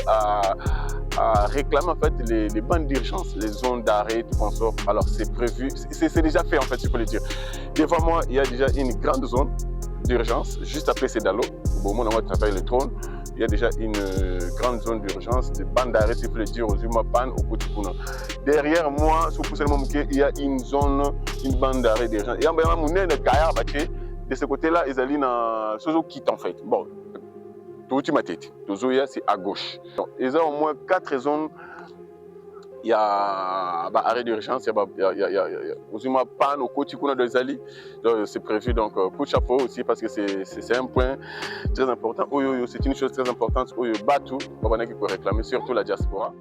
à réclamer en fait les bandes d'urgence, les zones d'arrêt, tout consort. Alors c'est prévu, c'est déjà fait en fait, si je peux le dire. Devant moi, il y a déjà une grande zone d'urgence, juste après c'est Dalo, au moment où on travaille le trône. Il y a déjà une grande zone d'urgence, des bandes d'arrêt, si je peux le dire, aux Umapan, au Kotikuna. Derrière moi, il y a une zone, une bande d'arrêt d'urgence. Et de ce côté-là, ils allaient dans ce qui en fait. Bon, tout ma tête. C'est à gauche. Donc, ils ont au moins 4 zones. Il y a arrêt d'urgence, il y a Ozuma Pan au Kotikuna de Zali. C'est prévu, donc coup de chapeau aussi parce que c'est un point très important. C'est une chose très importante. Batou, qui peut réclamer, surtout la diaspora.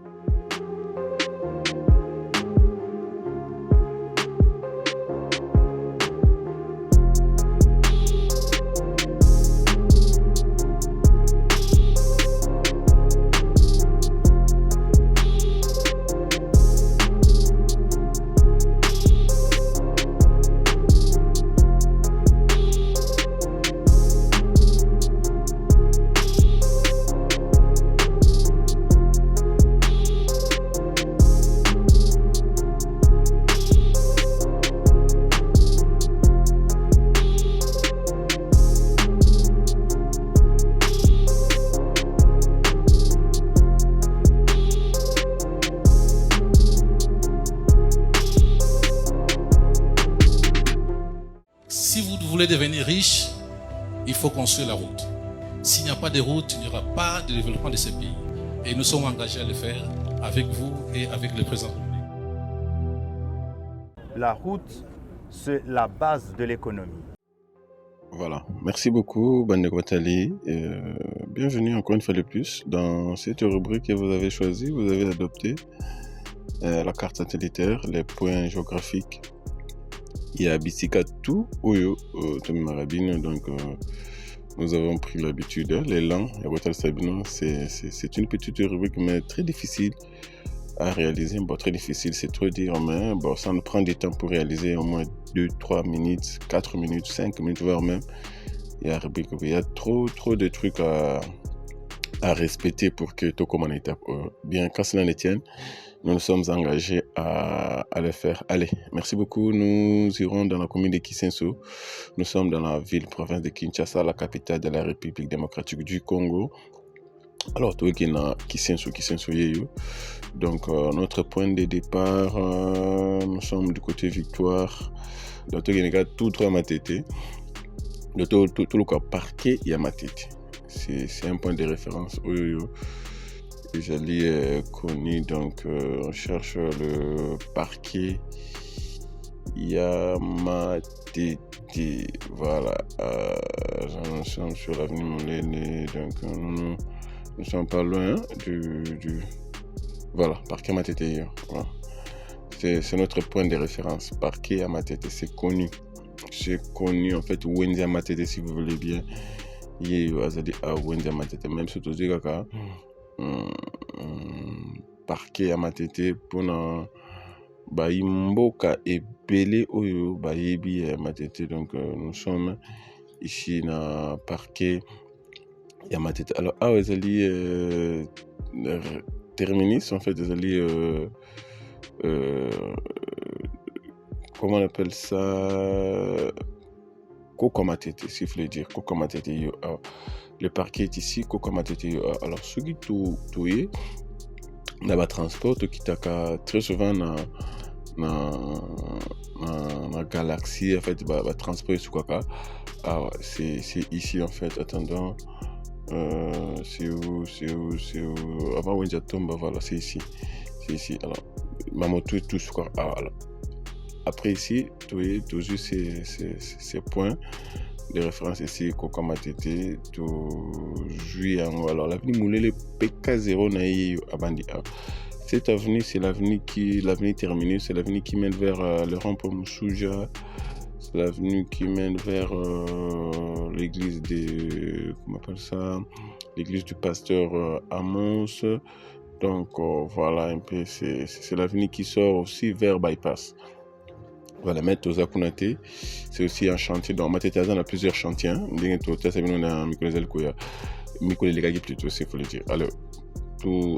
Si vous voulez devenir riche, il faut construire la route. S'il n'y a pas de route, il n'y aura pas de développement de ce pays. Et nous sommes engagés à le faire avec vous et avec le président. La route, c'est la base de l'économie. Voilà, merci beaucoup Bande Guattali. Bienvenue encore une fois de plus dans cette rubrique que vous avez choisie, vous avez adopté la carte satellitaire, les points géographiques. Il y a Bissika tout Oyo Tomi Marabine, donc nous avons pris l'habitude. L'élan, c'est une petite rubrique mais très difficile à réaliser. Bon, très difficile, c'est trop dire, mais bon, ça nous prend du temps pour réaliser au moins 2-3 minutes, 4 minutes, 5 minutes, voire même. Il y a trop de trucs à respecter pour que tout comme on est bien, quand cela ne tienne. Nous sommes engagés à le faire. Allez, merci beaucoup. Nous irons dans la commune de Kisenso. Nous sommes dans la ville-province de Kinshasa, la capitale de la République démocratique du Congo. Alors, tout est dans Kisenso Yeyo. Donc, notre point de départ, nous sommes du côté Victoire. Donc, il y a tout droit à Matete. Tout le cas parquet, il y a Matete. C'est un point de référence. J'allais connu, donc on cherche le parquet Yamatete. Voilà, nous sommes sur l'avenue Molene, donc nous ne sommes pas loin du voilà, parquet Yamatete. Voilà. C'est notre point de référence, parquet Yamatete, c'est connu en fait. Wendy Yamatete, si vous voulez bien, il y a Wendy Yamatete, même surtout Zigaka. Parquet à Matete pour Mboka et Belé Oyo Bayebi à Matete. Donc nous sommes ici dans parquet à Matete. Alors vous allez terminus en fait, vous allez comment on appelle ça, Kokomatete, si vous voulez dire Kokomatete. Le parquet est ici, Kokomatete. Alors, ce qui est, dans le transport, qui est très souvent dans la galaxie, en fait, le transport est quoi. Alors, c'est ici, en fait. Attendons, c'est où avant Wenja tombe, voilà, c'est ici. Alors, ma moto est tout quoi. Alors, après ici, tout juste ces points de référence ici, Kokomatete, tout juillet. Alors, l'avenue Moulele PK0 Naï Abandi. Cette avenue, c'est l'avenue terminée, c'est l'avenue qui mène vers le rond-point Moussouja. C'est l'avenue qui mène vers l'église l'église du pasteur Amos. Donc, voilà un peu, c'est l'avenue qui sort aussi vers Bypass. Voilà, mettre aux Akunate, c'est aussi un chantier. Donc, Matete, on a plusieurs chantiers. Plutôt, il faut le dire. Alors,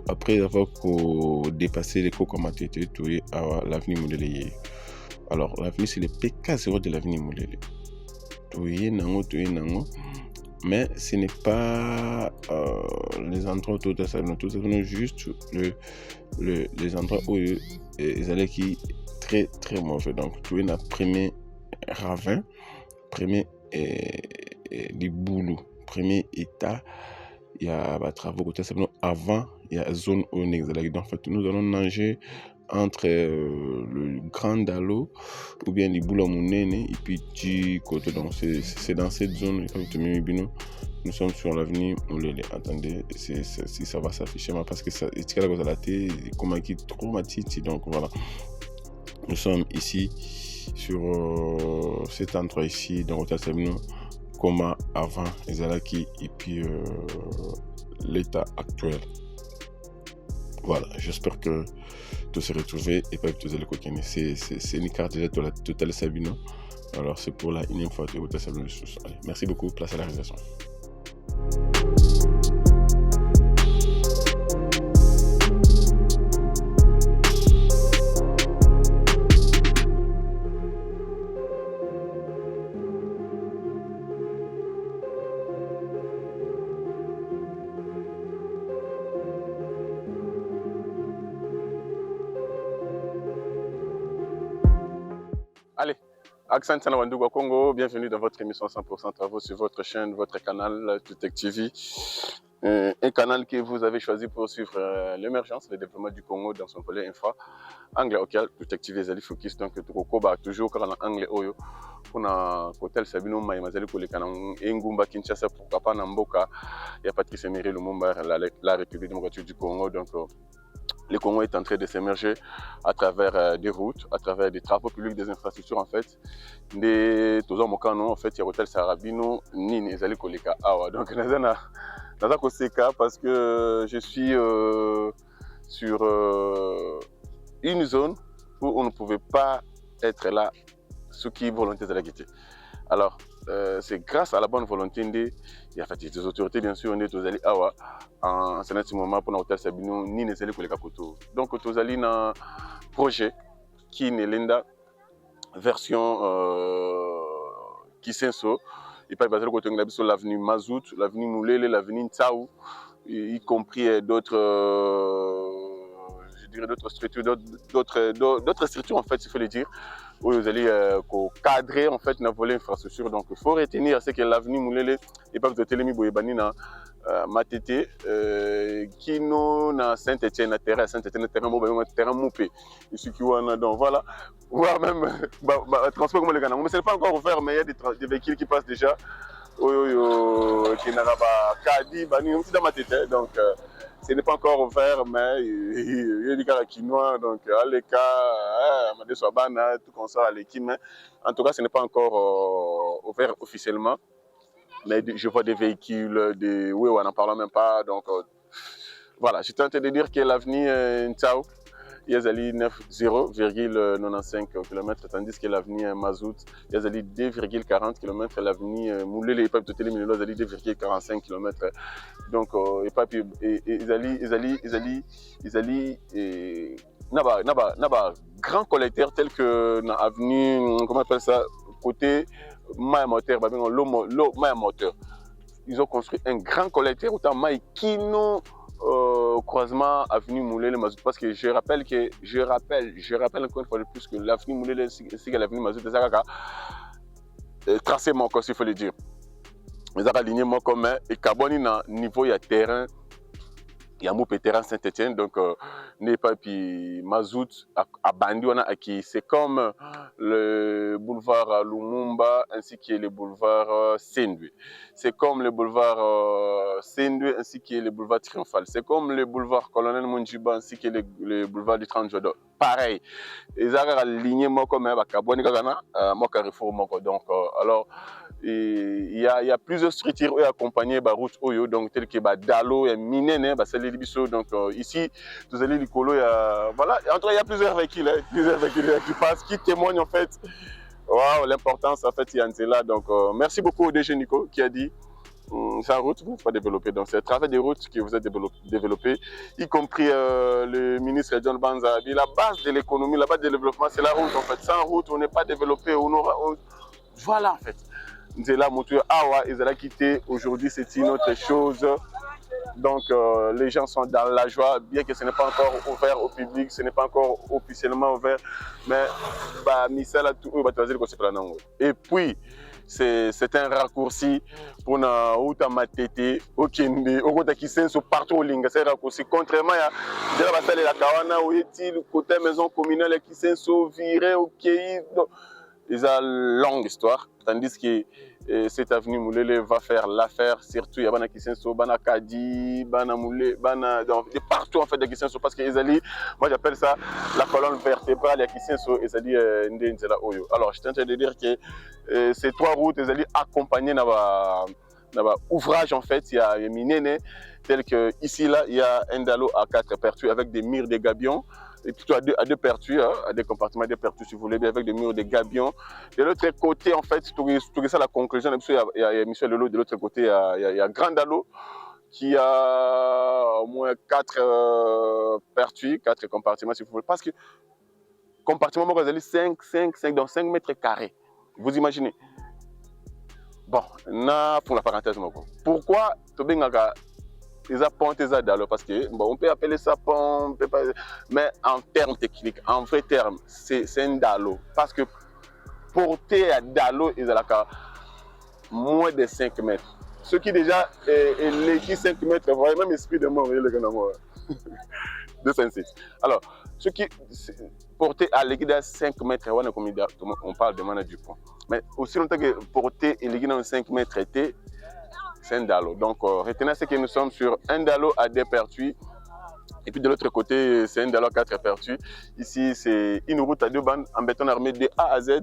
après avoir dépassé les Kokomatete, tu es à l'avenue Moulele. Alors, l'avenue, c'est le PK0 de l'avenue Moulele. Tu es nango. Mais ce n'est pas les endroits tout à fait, juste les endroits où ils allaient qui très très mauvais. Donc, tu es dans le premier ravin, premier du boulot, premier état. Il y a des travaux avant, il y a zone où on est. Donc, en fait, nous allons nager entre le Grand Dalo ou bien les Boulamounene et puis du côté. Donc, c'est dans cette zone, nous sommes sur l'avenue Moulele. Attendez, si ça va s'afficher, parce que ça est à la télé, comme qui trop matiti. Donc, voilà. Nous sommes ici sur cet endroit ici, dans l'hôtel Sabino, comme avant Ezalaki et puis l'état actuel. Voilà, j'espère que tout s'est retrouvé et pas tout le côté. C'est une carte déjà de l'hôtel Sabino. Alors c'est pour la énième fois de l'hôtel Sabino. Allez, merci beaucoup, place à la réalisation. Allez, Accent Sanawandouga Congo, bienvenue dans votre émission 100% Travaux sur votre chaîne, votre canal Tutech TV. Un canal que vous avez choisi pour suivre l'émergence, le développement du Congo dans son volet infra. Anglais auquel Tutech TV est focus, donc toujours quand on anglais oyo. Pour na hôtel Sabino Maïmazali Kolekana Ngumba Kinshasa pour Papa Namboka, il y a Patrice Emery Lumumba, la République démocratique du Congo. Donc, le Congo est en train de s'émerger à travers des routes, à travers des travaux publics, des infrastructures en fait. Des Tozo Mokano, en fait, il y a l'hôtel Sarabino, Nini, Ezali Koleka Awa. Donc, dans un cas, parce que je suis sur une zone où on ne pouvait pas être là, ce qui est volonté de la guetter. Alors, c'est grâce à la bonne volonté des autorités, bien sûr, on est aux Awa en ce moment pour l'hôtel Sabino, ni les élèves pour les capotos. Donc, aux Ali, un projet qui est l'Enda version qui s'inso. Il peut passer le côté de l'avenue Mazout, l'avenue Moulele, l'avenue Ntsaou, y compris d'autres. D'autres structures, d'autres structures en fait, il faut le dire, où vous allez cadrer en fait, dans volet infrastructure. Donc, il faut retenir ce que l'avenue Moulele et pas de Télémi Boyebani na Matete, qui nous na Saint-Etienne, na terrain Saint-Etienne, terrain Moupé, ici qui donc voilà, voire même transport comme les Ghana. Mais ce n'est pas encore ouvert, mais il y a des véhicules qui passent déjà. Qui n'a pas Kadi, Bani, dans Matete, donc. Ce n'est pas encore ouvert, mais il y a des cas qui noient, donc à l'écart, tout comme ça à l'équipe. En tout cas, ce n'est pas encore ouvert officiellement. Mais je vois des véhicules, oui, on n'en parle même pas. Donc voilà, je tentais de dire que l'avenue Ntsaou, il y a 9,95 km, tandis que l'avenue Mazout, il y a 2,40 km, l'avenue Moulele et Pape de Télémino, il y a 2,45 km. Donc, ils allaient grand collecteur tel que l'avenue, comment on appelle ça, côté Maya Moteur, l'eau Maya Moteur. Ils ont construit un grand collecteur, autant Maya Kino. Croisement avenue Moulele Mazout, parce que je rappelle encore une fois de plus que l'avenue Moulele ainsi que l'avenue Mazout tracé mon corps, s'il faut le dire. Ils ont aligné mon commun et Carboni na niveau il y a terrain, il y a Moupé terrain Saint-Etienne, donc n'est pas puis Mazout à Bandi on a acquis. C'est comme le boulevard Lumumba ainsi que le boulevard Sendwe. C'est comme le boulevard Sendwe ainsi que le boulevard Triomphal. C'est comme le boulevard Colonel Monjiba ainsi que le boulevard du 30 Jodo. Pareil. Ils ont aligné mon commun à Carboni Gagana, mon Carrefour. Donc alors il y a plusieurs structures accompagnées par route Oyo, donc tel que Dalo et Minene, c'est les Libiso. Donc ici, vous allez les colos, voilà, en tout cas, il y a plusieurs véhicules qui passent, qui témoignent en fait, wow, l'importance en fait, il y a là. Donc merci beaucoup au DG Nico qui a dit sans route, vous ne pouvez pas développer. Donc, c'est à travers des routes que vous êtes développé, y compris le ministre John Banza. La base de l'économie, la base du développement, c'est la route. En fait, sans route, on n'est pas développé. Voilà, en fait. C'est là, ils ont quitté. Aujourd'hui, c'est une autre chose. Donc, les gens sont dans la joie, bien que ce n'est pas encore ouvert au public, ce n'est pas encore officiellement ouvert. Mais, et puis, c'est un raccourci pour na matete okende okota kisenso partout au linga, c'est un raccourci contrairement à la kawana ou le côté maison communale kisenso viré au pays. Ils ont une longue histoire, tandis que cette avenue Moulele va faire l'affaire, surtout il y a Bana Kisenso, Bana Kadi, Bana Moulé, Bana, de partout en fait de Kisenso, parce que Ezali, moi j'appelle ça la colonne vertébrale de Kisenso, Ezali Ndenzela Oyo. Alors je suis en train de dire que ces trois routes, Ezali accompagnées dans ouvrage en fait, il y a Minene, tel que ici là, il y a un dalo à 4 pertus avec des murs de gabions. Et plutôt à deux pertus, hein, à des compartiments à deux pertus si vous voulez bien, avec des murs de gabions. De l'autre côté, en fait, c'est ça la conclusion. Il y a Michel Lelo, de l'autre côté, il y a Grand Dalo qui a au moins 4 pertus, 4 compartiments si vous voulez. Parce que compartiment, moi, vous allez 5 dans 5 mètres carrés. Vous imaginez? Bon, pour la parenthèse, pourquoi Tobengaka ils apportent des adalo parce que bon, on peut appeler ça pont, on peut pas, mais en termes techniques, en vrai terme, c'est un dalo parce que porter à dalo ils ont moins de 5 mètres. Ce qui déjà est l'équipe 5 mètres, vraiment même esprit de mort, le gars moi. 206. Alors, ce qui porter à l'équipe de 5 mètres, on parle de mana du pont. Mais aussi longtemps que porter à l'équipe de 5 mètres était c'est un dalo. Donc, retenez ce que nous sommes sur un dalo à 2 pertus. Et puis de l'autre côté, c'est un dalo à 4 pertus. Ici, c'est une route à 2 bandes en béton armé de A à Z.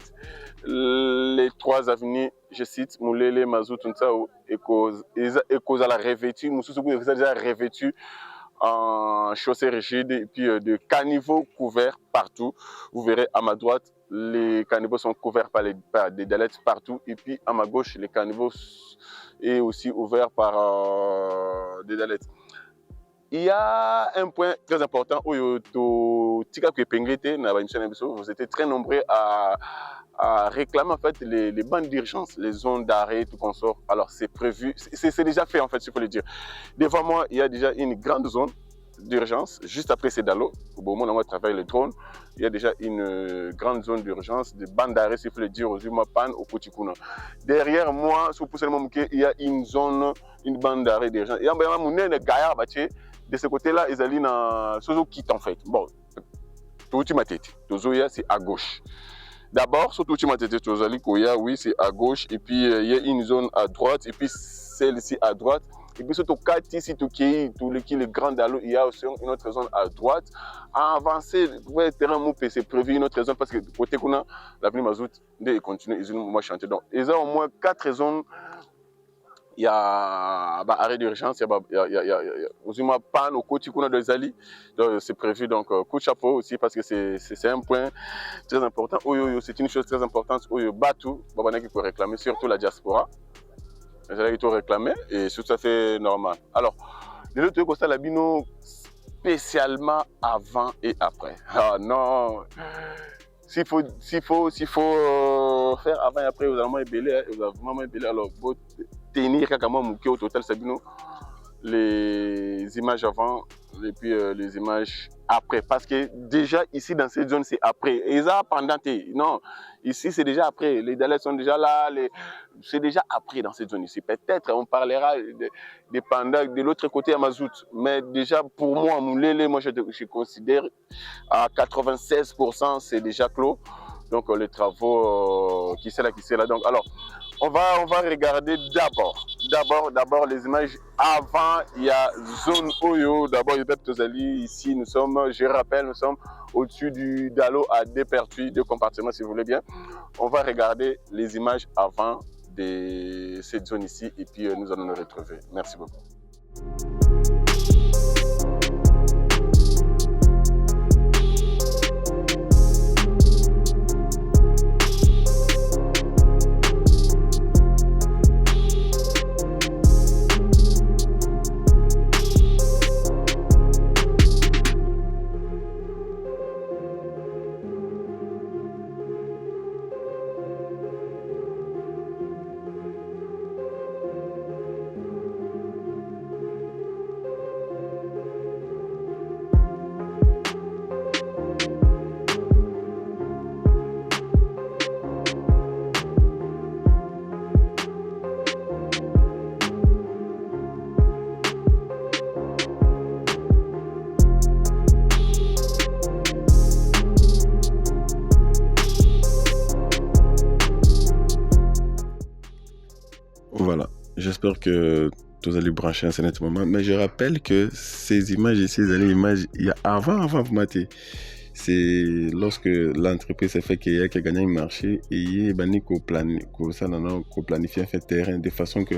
Les 3 avenues, je cite, Moulele, Mazou, Tunsao, et cause à la revêtue. Moussou est déjà revêtu en chaussée rigide et puis de caniveaux couverts partout. Vous verrez à ma droite, les caniveaux sont couverts par des dalettes partout. Et puis à ma gauche, les caniveaux est aussi ouvert par des dalettes. Il y a un point très important où vous étiez très nombreux à réclamer en fait les bandes d'urgence, les zones d'arrêt, tout consort. Alors c'est prévu, c'est déjà fait en fait, il faut le dire. Devant moi, il y a déjà une grande zone d'urgence, juste après c'est Dalo, au moment où on travaille le drone, il y a déjà une grande zone d'urgence, des bandes d'arrêt, s'il faut le dire, aux Umapan, au Kotikuna. Derrière moi, sous il y a une zone, une bande d'arrêt d'urgence. Il y a de ce côté-là, ils allaient dans Sozo quitte en fait. Bon, tout ma tête, c'est à gauche. D'abord, surtout tu m'as dit oui, c'est à gauche, et puis il y a une zone à droite, et puis celle-ci à droite. Et puis surtout, quand ici, le grand dalo, il y a aussi une autre zone à droite. À avancer, le terrain moupe, c'est prévu une autre zone parce que côté qu'on a, l'avenue Mazout, ils continuent, ils ont chanté. Donc, ils ont au moins 4 zones. Il y a arrêt d'urgence, il y a Ozuma Pan au côté qu'on a de Zali. C'est prévu, donc coup de chapeau aussi parce que c'est un point très important. C'est une chose très importante. Batou, Babanaki peut réclamer, surtout la diaspora. Les gens qui ont réclamé et c'est tout à fait normal. Alors, de l'autre côté, la bino spécialement avant et après. Ah non, s'il faut faire avant et après, vous allez vraiment ébélé. Alors, vous tenir au total, c'est bino les images avant et puis les images après. Parce que déjà ici dans cette zone, c'est après. Et ça pendant, non, ici c'est déjà après. Les délais sont déjà là. C'est déjà après dans cette zone ici. Peut-être on parlera de pendant de l'autre côté à Mazout. Mais déjà pour moi, Moulele, moi je considère à 96% c'est déjà clos. Donc les travaux qui c'est là. Donc alors. On va regarder d'abord les images avant. Il y a zone Oyo. D'abord, ici, je rappelle, nous sommes au-dessus du Dalo à 2 pertus, 2 compartiments si vous voulez bien. On va regarder les images avant de cette zone ici et puis nous allons nous retrouver. Merci beaucoup. Voilà. J'espère que vous allez brancher Internet moment. Mais je rappelle que ces images et ces images, il y a avant vous matez. C'est lorsque l'entreprise a fait qu'il y a gagné un marché et il y a planifié un terrain de façon que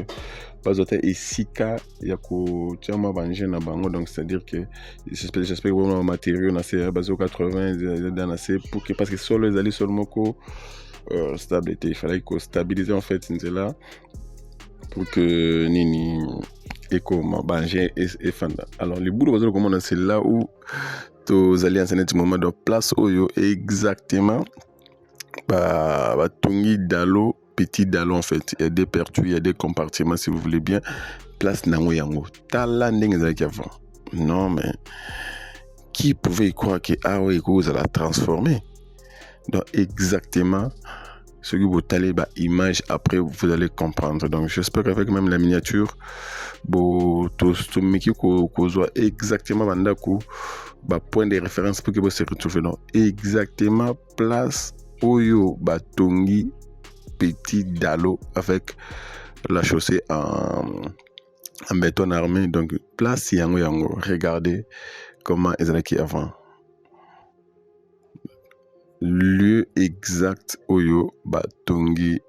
pas d'autres et si cas il y a donc c'est-à-dire que j'espère que le matériau n'a c'est basé au 80 pour que parce que seulement les alliés seulement stabilité il fallait qu'on stabiliser en fait c'est là pour que nini éco manger et fanda alors les bouts de comment c'est là où tous alliés en ce moment de place oyo exactement tongi dalo petit dalo en fait il y a des pertus il y a des compartiments si vous voulez bien place nango yango tala ndenge ezalaki avant non mais qui pouvait y croire que oui vous allez la transformer donc exactement ce que vous allez image après vous allez comprendre donc j'espère qu'avec même la miniature tout meki ko soit exactement bandaku point de référence pour que vous se retrouvez donc exactement place oyo batongi petit dalo avec la chaussée en béton armé donc place yango regardez comment ezalaki avant lieu exact oyo batongi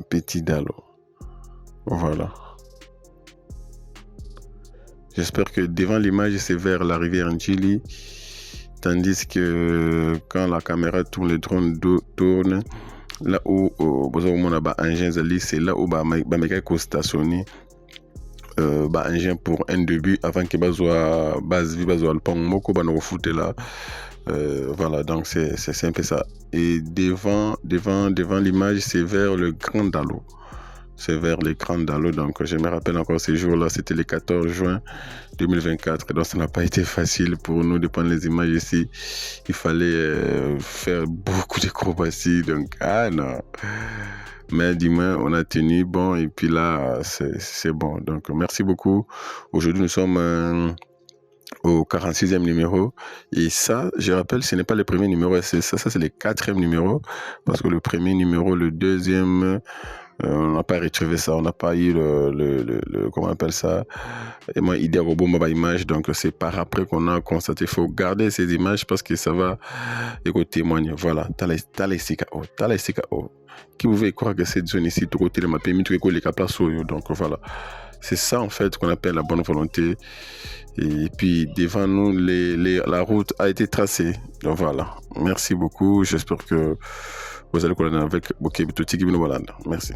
petit dalo voilà. J'espère que devant l'image, c'est vers la rivière Njili, tandis que quand la caméra tourne, le drone tourne, là où on a engin Zali, c'est là où on stationné engin pour un début avant que base le pont moko là. Voilà, donc c'est un peu ça. Et devant l'image, c'est vers le Grand Dalo. C'est vers l'écran d'Allo. Donc, je me rappelle encore ces jours-là, c'était le 14 juin 2024. Donc, ça n'a pas été facile pour nous de prendre les images ici. Il fallait faire beaucoup d'acrobaties. Donc, non. Mais du moins, on a tenu. Bon, et puis là, c'est bon. Donc, merci beaucoup. Aujourd'hui, nous sommes au 46e numéro. Et ça, je rappelle, ce n'est pas le premier numéro. Ça c'est le 4e numéro. Parce que le premier numéro, le deuxième... on n'a pas retrouvé ça, on n'a pas eu le comment on appelle ça, et moi idée robot image, donc c'est par après qu'on a constaté, il faut garder ces images parce que ça va témoigner. Voilà, Talaisika qui pouvait croire que cette zone ici, tout côté de ma pays, tout les place donc voilà, c'est ça en fait qu'on appelle la bonne volonté. Et puis devant nous, la route a été tracée, donc voilà, merci beaucoup, j'espère que vous allez collaborer avec Bokebito Tigibino Walanda. Merci.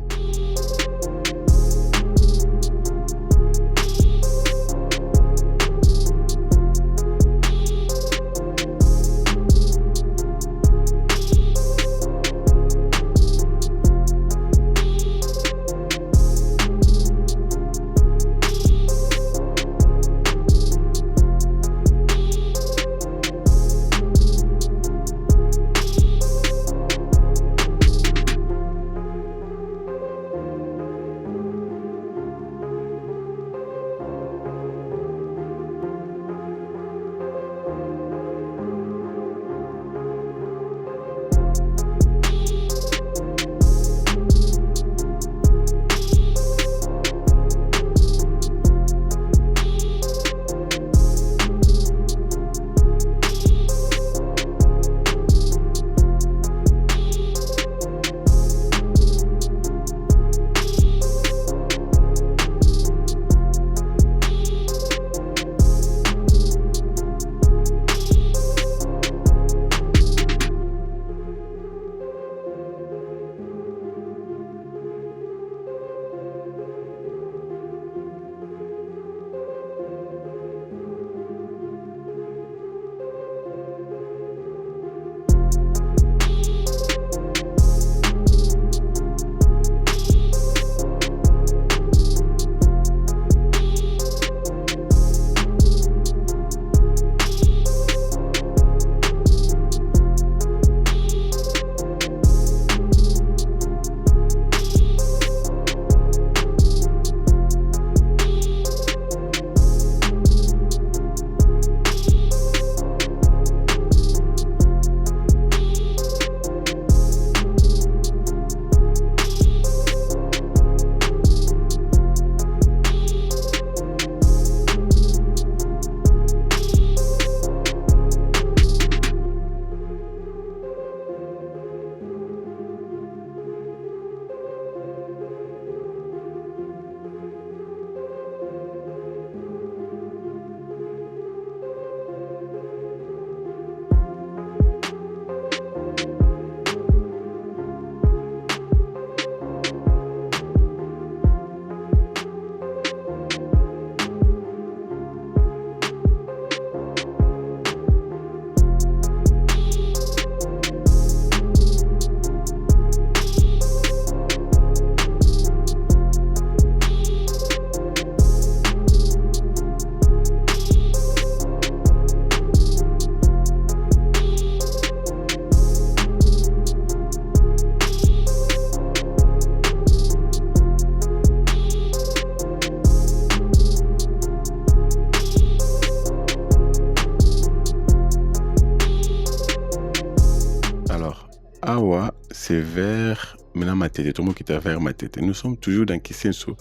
c'est vers maintenant Matete. Tout le monde qui est vers Matete. Nous sommes toujours dans Kisenso.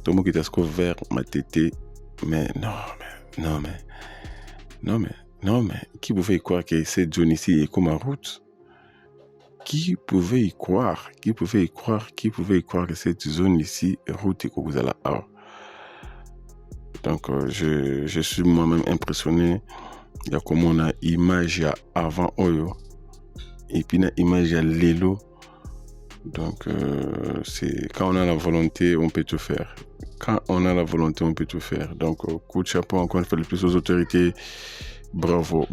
Tout le monde qui est vers Matete. Mais non, mais qui pouvait y croire que cette zone ici est comme en route? Qui pouvait y croire que cette zone ici est route et que vous allez là. Donc, je suis moi-même impressionné. Il y a comme on a image avant Oyo. Et puis, il y a image Lelo. Donc, c'est quand on a la volonté, on peut tout faire. Donc, coup de chapeau encore une fois de plus aux autorités. Bravo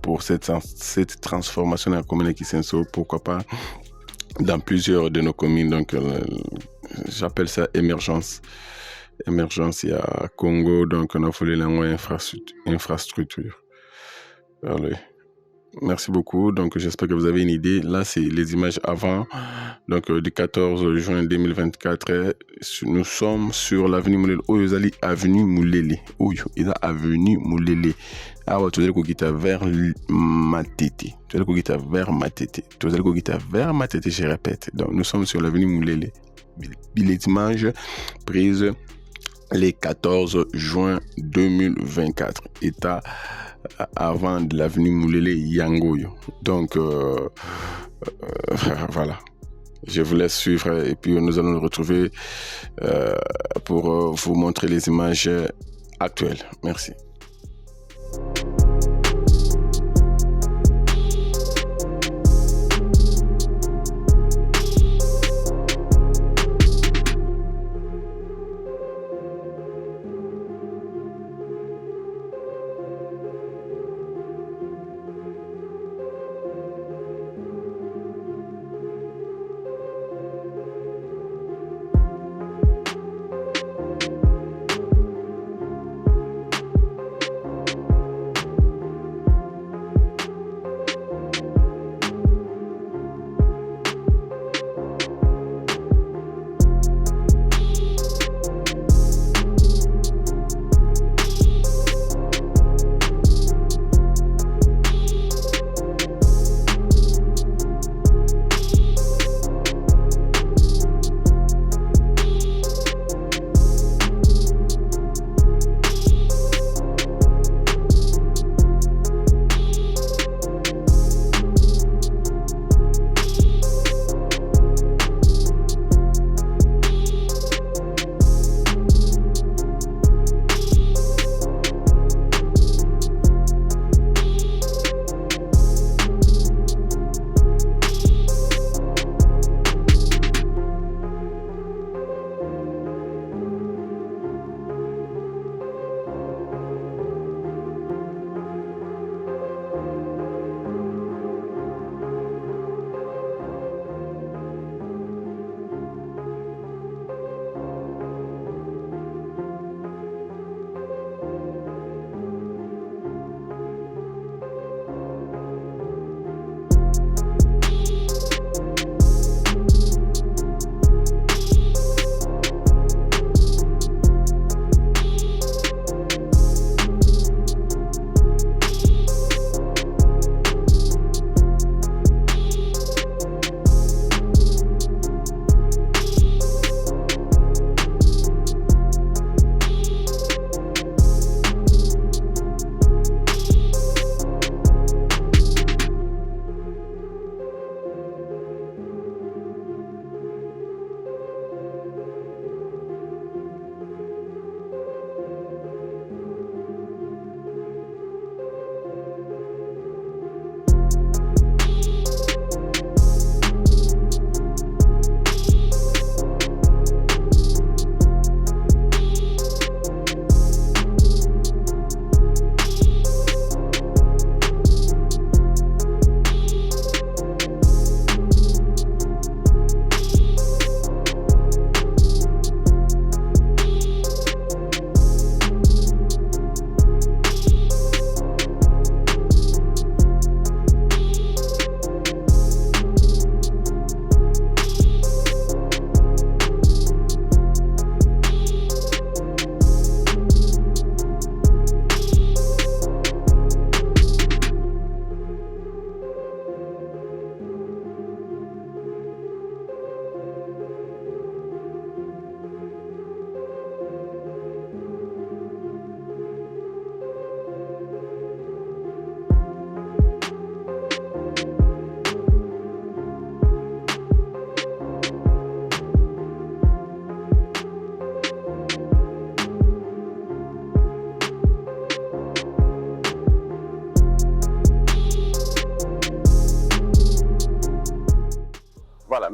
pour cette transformation de la commune de Kisenso. Pourquoi pas dans plusieurs de nos communes. Donc, j'appelle ça émergence. Émergence, il y a Congo, donc on a fallu infrastructure. Allez. Merci beaucoup. Donc, j'espère que vous avez une idée. Là, c'est les images avant. Donc, du 14 juin 2024, nous sommes sur l'avenue Moulele. Oyozali, avenue Moulele. Avenue Moulele. Ah ouais, tu as dit vers Matete. Je répète. Donc, nous sommes sur l'avenue Moulele. Les images prises le 14 juin 2024. État avant de l'avenue Moulele Yangoyo. Donc, voilà. Je vous laisse suivre et puis nous allons nous retrouver pour vous montrer les images actuelles. Merci.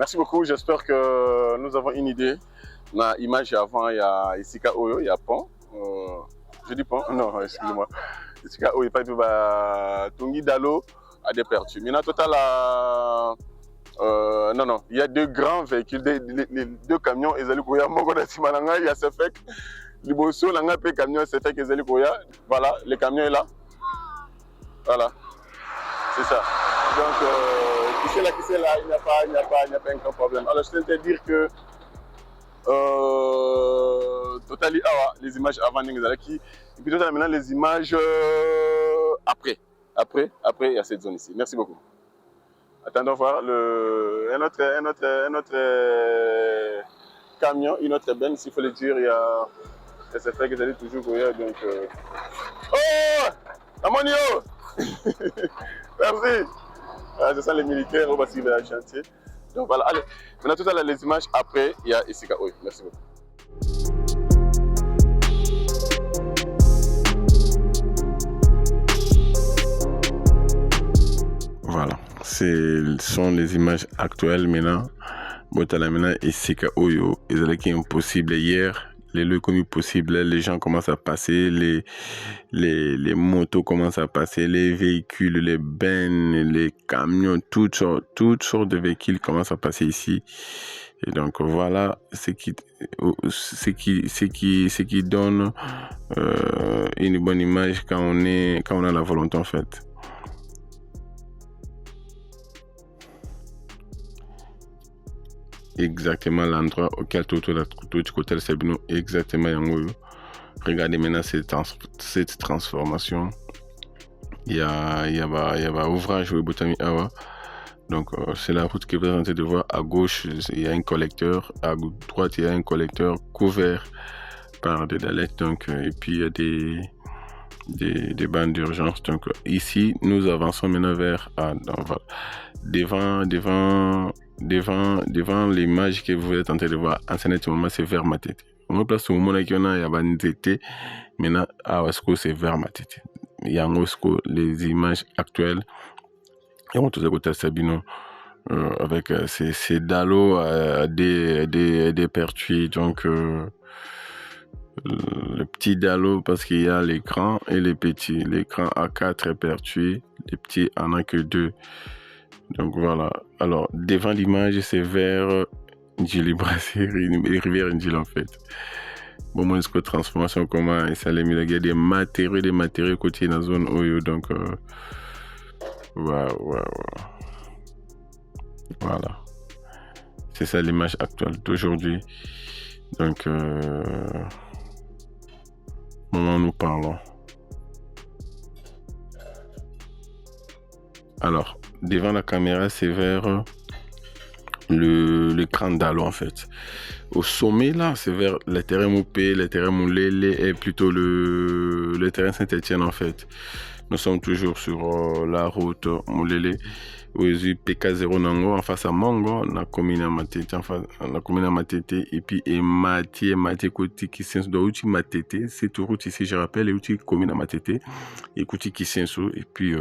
merci beaucoup. J'espère que nous avons une idée. Na image avant, il y a Isika Oyo, il y a Pont. Je dis Pont? Non, excusez-moi. Isika Oyo, pas tout Tungi Dalo à des pertus. Maintenant, total, non, il y a deux grands véhicules, les deux camions. Il y a Sefek. Liboso, il camion, Sefek et Zelikoya. Voilà, le camion est là. Voilà, c'est ça. Donc, qui c'est là, il n'y a pas un grand problème. Alors, je tiens à te dire que Totali Awa, les images avant Ningzalaki, et puis Totali maintenant les images après. Après, il y a cette zone ici. Merci beaucoup. Attendons voir un autre camion, une autre benne, s'il faut le dire, il y a ça fait que vous allez toujours courir, donc oh Amonio. Merci. Ah, ce sont les militaires au bâtiment de chantier. Donc voilà, allez. Maintenant tout à l'heure les images après, il y a Isika Oyo. Merci beaucoup. Voilà, ce sont les images actuelles maintenant. Botala maintenant Isika Oyo, ils allaient qui est impossible hier. Les lieux comme possible, les gens commencent à passer, les motos commencent à passer, les véhicules, les bennes, les camions, toutes sortes de véhicules commencent à passer ici. Et donc voilà ce qui donne une bonne image quand on a la volonté en fait. Exactement l'endroit auquel tout côté Sabino, exactement Yangoyo. Regardez maintenant cette transformation. Il y a ouvrage au Botami Awa. Donc c'est la route qui est présentée de voir. À gauche, il y a un collecteur. À droite, il y a un collecteur couvert par des daleks. Donc, et puis il y a des bandes d'urgence. Donc ici, nous avançons maintenant vers devant l'image que vous êtes en train de voir en ce moment, c'est vers ma tête. On place au moment où il y a une tête, maintenant à Wasco c'est vers ma tête. Il y a les images actuelles et on tout à côté Sabino avec ces dallos des pertuis, donc le petit dallo parce qu'il y a les grands et les petits. Les grands à 4 pertuis, les petits en a que 2. Donc voilà. Alors devant l'image c'est vers Njili Brasserie, rivière Njili en fait. Bon moi jusqu'aux transformations comment et ça les mis il y a des matériaux côté dans la zone Oyo donc voilà. C'est ça l'image actuelle d'aujourd'hui. Donc moment où nous parlons. Alors, devant la caméra, c'est vers le Grand Dalo en fait. Au sommet là, c'est vers le terrain Moupé, le terrain Moulélé et plutôt le terrain Saint-Etienne en fait. Nous sommes toujours sur la route Moulélé. Ozu PK0 Nango en face à Mongo, na commune Matete et puis Matete côté qui sens de outil Matete, cette route ici je rappelle et outil commune Matete et côté qui sens et puis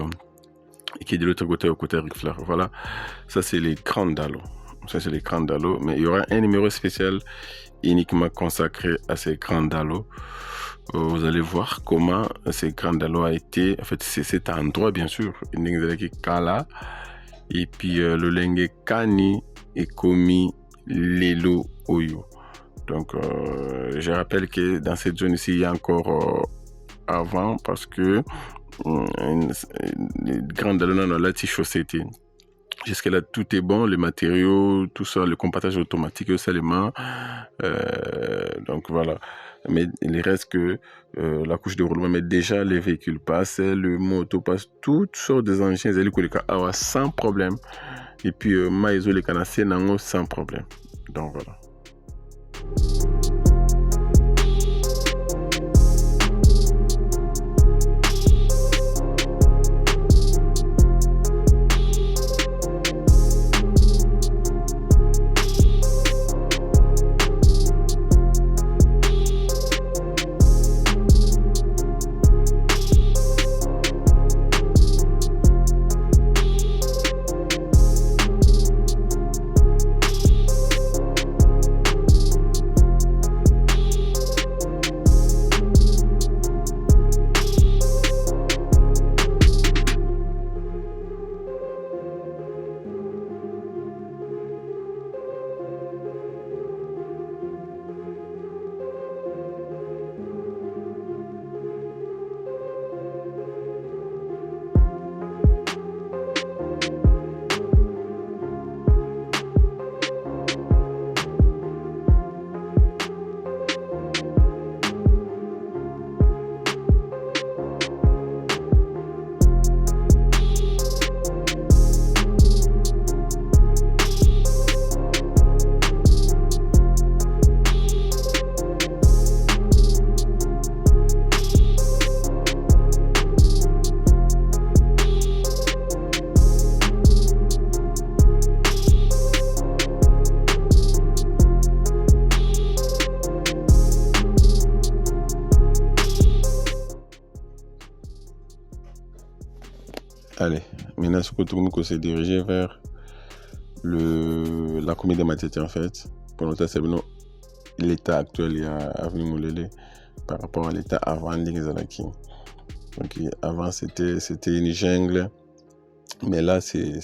et qui est de l'autre côté au côté Ric Flair. Voilà, ça c'est les grands dallos. Mais il y aura un numéro spécial uniquement consacré à ces grands dallos. Vous allez voir comment ces grands dallos a été, en fait c'est cet endroit bien sûr, Kala et puis le Lengue Kani et Komi Lelo Oyo. Donc je rappelle que dans cette zone ici il y a encore avant parce que les grandes dalons dans la chaussée. Jusqu'à là, tout est bon, les matériaux, tout ça, le compactage automatique, seulement. Donc voilà. Mais il reste que la couche de roulement. Mais déjà, les véhicules passent, le moto passe, toutes sortes des engins, sans problème. Et puis, maïso, les canasses, sans problème. Donc voilà. Allez, maintenant, ce que s'est dirigé vers la commune de Matete, en fait. Pour notre c'est l'état actuel, il y a Avenue Moulele par rapport à l'état avant Lingzalaki. Donc, avant, c'était une jungle. Mais là, c'est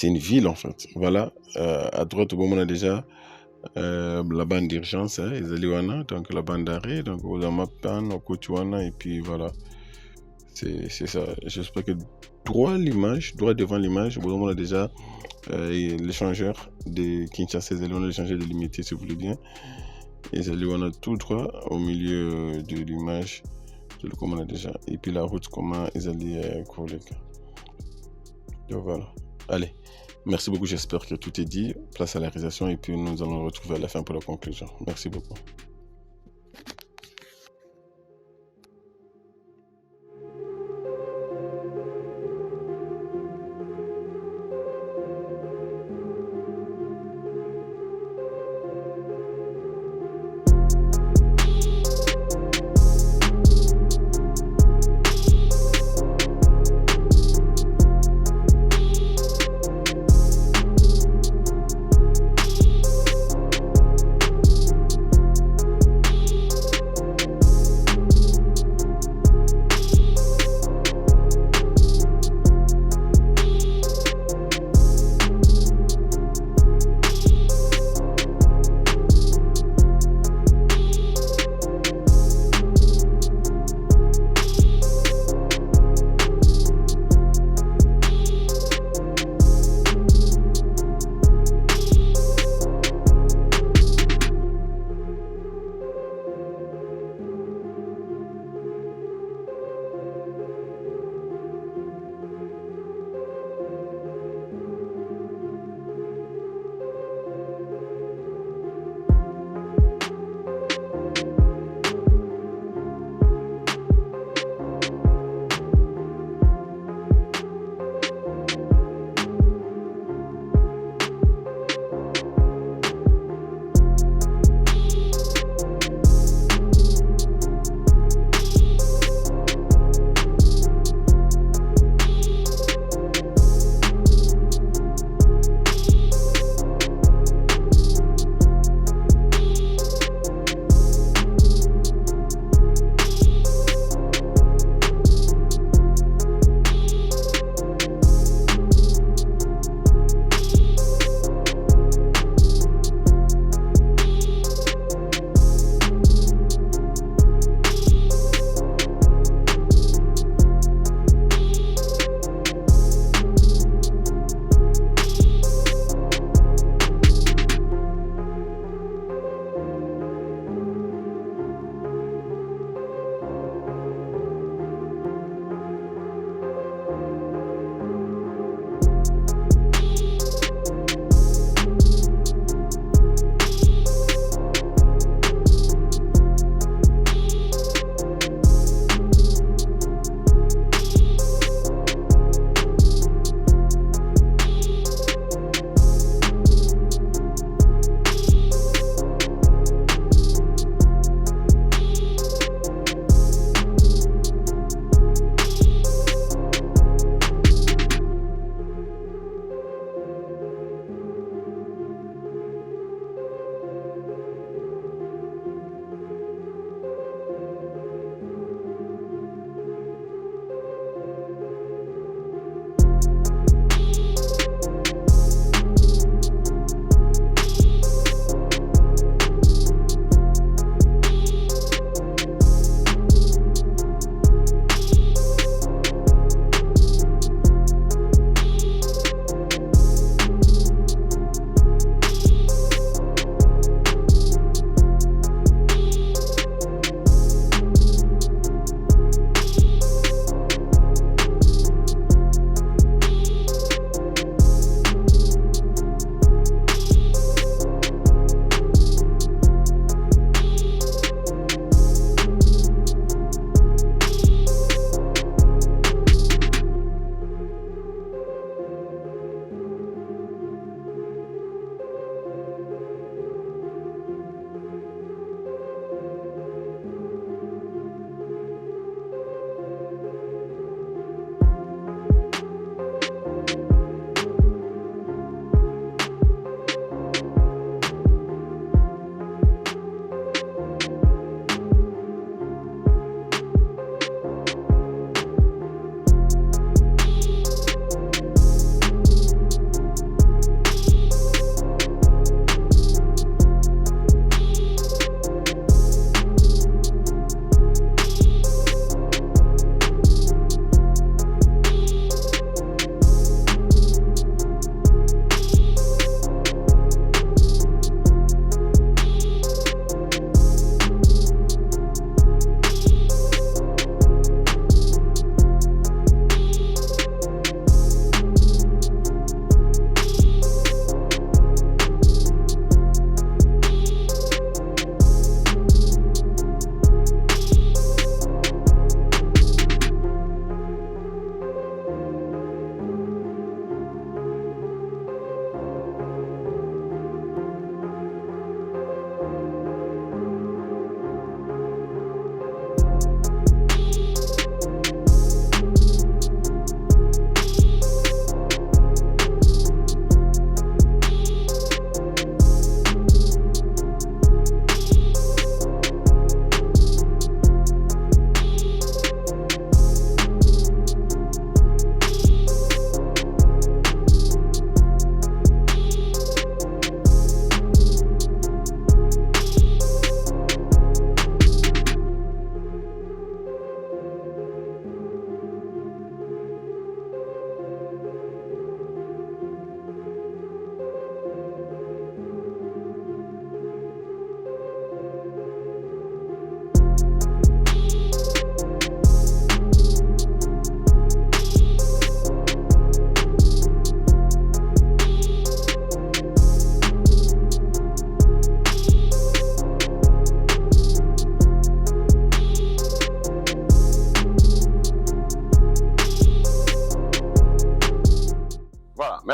une ville, en fait. Voilà. À droite, on a déjà la bande d'urgence, donc la bande d'arrêt, donc au Mapan, au Kotuana, et puis voilà. C'est ça. J'espère que droit devant l'image, on a déjà l'échangeur de Kinshasa, l'échangeur de limité, si vous voulez bien. Et on a tout droit au milieu de l'image, comme on a déjà. Et puis la route, comment ils allaient courir. Donc voilà. Allez, merci beaucoup. J'espère que tout est dit. Place à la réalisation et puis nous allons nous retrouver à la fin pour la conclusion. Merci beaucoup.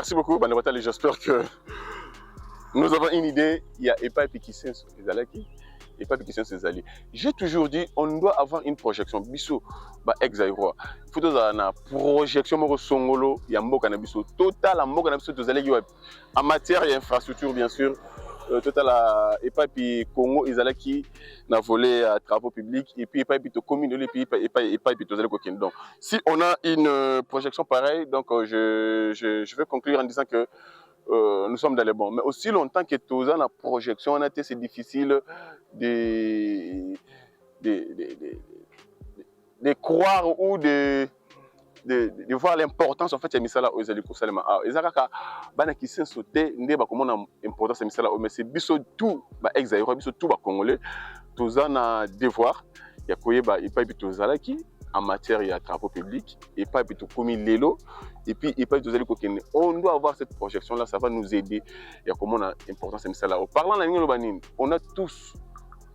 merci beaucoup, Bande Watali. J'espère que nous avons une idée. Il y a Epa qui sont les alaki. Epa qui sont les alliés. J'ai toujours dit, on doit avoir une projection. Biso, ex-aïro. Il faut une projection. Songolo, il y a Mboka Nabiso. Total, Mboka Nabiso, en matière et infrastructure, bien sûr. Total, Epa et Congo, Izalaki, n'a volé à travaux publics. Et puis, Epa et commune, et puis, Epa et donc, si on a une projection pareille, donc, je vais conclure en disant que nous sommes dans les bons. Mais aussi longtemps que tous la projection, on a été, c'est difficile de croire ou de voir l'importance en fait de misala aux élites salema. Ezaka bana qui sont sauté ndeba comment on a importance de misala mais c'est biso tout ba exaïro biso tout ba congolais tous na devoir ya koyeba et pas bitozala qui en matière de travaux publics et pas plutôt comme l'élo et puis et pas on doit avoir cette projection là, ça va nous aider et comment on a importance de ça là. Parlant de on a tous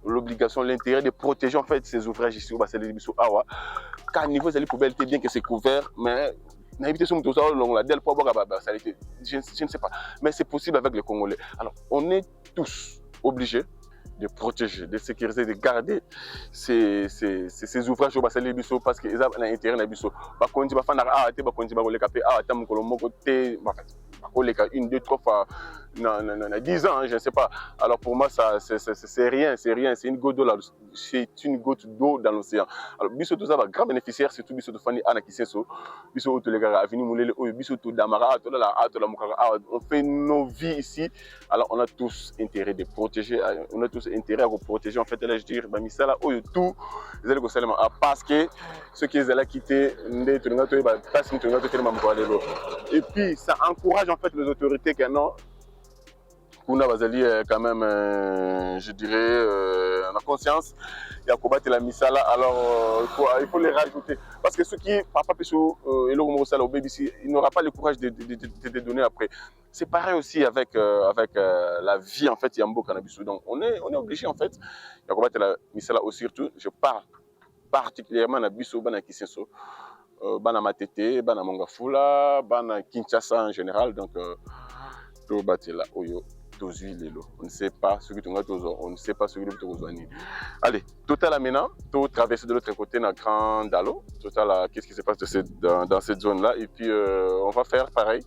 l'obligation, l'intérêt de protéger en fait ces ouvrages ici au bassin de Bisso Awa. Car niveau de la poubelle, bien que c'est couvert, mais je ne sais pas, mais c'est possible avec les Congolais. Alors on est tous obligés de protéger, de sécuriser, de garder ces ouvrages au bassin de Bisso parce qu'ils ont un intérêt dans Bisso. Par contre, il va une, deux, trois fois, 10 ans, je ne sais pas. Alors pour moi, ça, c'est rien, c'est une goutte d'eau, c'est une goutte d'eau dans l'océan. Alors Bisso tout ça va grand bénéficiaire, surtout Bisso de Fanny Anna qui so, Bisso tout les gars, Avini Moulele, Bisso tout Damara, on fait nos vies ici. Alors on a tous intérêt de protéger, on a tous intérêt à protéger en fait, là je dire, Misala, tout, parce que ceux qui ont quitté, et puis ça encourage en fait les autorités qui non. Kuna Bazali quand même, je dirais, en conscience, il y a combattre la misala, alors il faut les rajouter. Parce que ceux qui, Papa Pessou et Laurent Moussala au BBC, il n'aura pas le courage de donner après. C'est pareil aussi avec la vie en fait, Yambo Cannabisou. Donc on est obligé en fait, il y a combattre la misala aussi, surtout, je parle particulièrement à Bissou, Bana Kisenso, Bana Matete, Bana Mongafula, Bana Kinshasa en général. Donc, tout Batela, Oyo. On ne sait pas ce que tu as, on ne sait pas ce que tu as. Allez, total maintenant, tout traverser de l'autre côté dans Grand Dalo. Total, qu'est-ce qui se passe dans cette zone-là. Et puis, on va faire pareil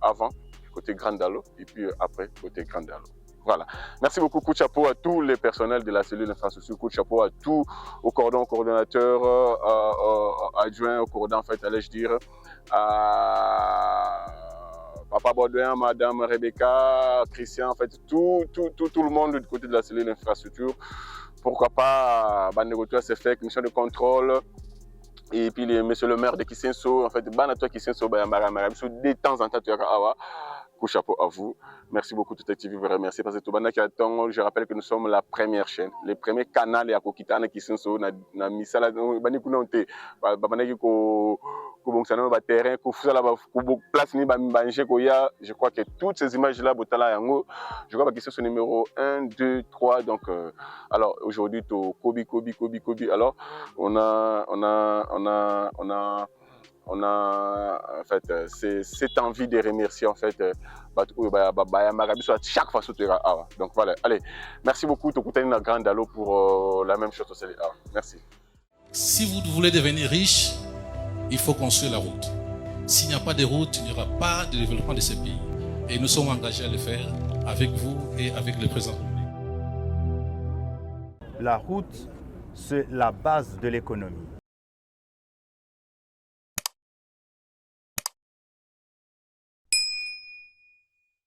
avant, côté Grand Dalo, et puis après, côté Grand Dalo. Voilà. Merci beaucoup, coup de chapeau à tous les personnels de la cellule infrastructure, coup de chapeau à tous, au coordonnateur, adjoint, au coordonnateur, en fait, allais-je dire, à Papa Baudouin, Madame Rebecca, Christian, en fait, tout le monde du côté de la cellule infrastructure. Pourquoi pas, Bandegotua s'est fait, mission de contrôle. Et puis, monsieur le maire de Kisenso, en fait, Banato Kisenso, de temps en temps, tu as coup chapeau à vous. Merci beaucoup, tout actif, vous remercie parce que tout le monde qui attend, je rappelle que nous sommes la première chaîne, le premier canal et à Kokitana qui sont na misala bani kunonte babana ko bongsana ba terrain ko fusala ba place ni ba manger ko ya. Je crois que toutes ces images là botala yango, je crois que c'est ce numéro 1 2 3 donc alors aujourd'hui to Kobi. Alors on a en fait cette envie de remercier en fait chaque fois donc voilà, allez, merci beaucoup tout na Grand Dalo pour la même chose au CLA. Merci. Si vous voulez devenir riche, il faut construire la route. S'il n'y a pas de route, il n'y aura pas de développement de ces pays. Et nous sommes engagés à le faire avec vous et avec le président. La route, c'est la base de l'économie.